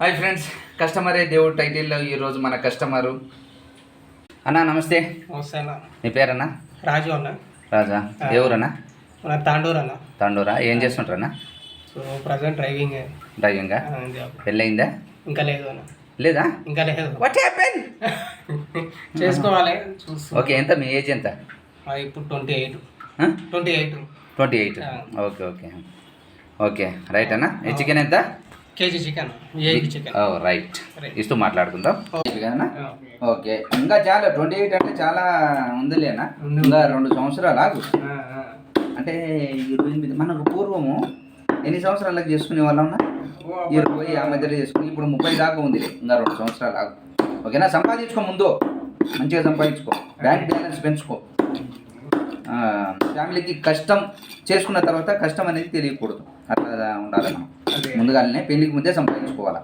Hi friends, కస్టమరే దేవుడు టైటిల్లో ఈరోజు మన కస్టమరు అన్నా. నమస్తే. నమస్తే అన్న. నీ పేరన్నా? రాజు అన్న. రాజా. ఏ ఊరన్నా? మన తాండూరు అన్న. తాండూరా. ఏం చేస్తుంటారన్నా? So present డ్రైవింగా? పెళ్ళయిందా? ఇంకా లేదు అన్న. లేదా? ఇంకా లేదు. What happen? చేసుకోవాలి. ఓకే. ఎంత మీ ఏజ్ ఎంత? ఇప్పుడు 28. ఓకే ఓకే ఓకే రైట్ అన్నా. ఈ చికెన్ ఎంత? KG chicken. రైట్. ఇస్తూ మాట్లాడుకుందాం. ఓకే. ఇంకా చాలా 28 అంటే చాలా ఉందిలేనా? ఇంకా 2 సంవత్సరాలు ఆగు. అంటే 28 మనకు పూర్వము ఎన్ని సంవత్సరాలకు చేసుకునే వాళ్ళం? 20 ఆ మధ్యలో చేసుకుని ఇప్పుడు 30 దాకా ఉంది. ఇంకా 2 సంవత్సరాలు ఆగు. ఓకేనా? సంపాదించుకో, ముందు మంచిగా సంపాదించుకో, బ్యాంక్ బ్యాలెన్స్ పెంచుకో. ఫ్యామిలీకి కష్టం చేసుకున్న తర్వాత కష్టం అనేది తెలియకూడదు. అట్లా ఉండాలి మనం. ముందుగానే పెళ్ళికి ముందే సంపాదించుకోవాలి.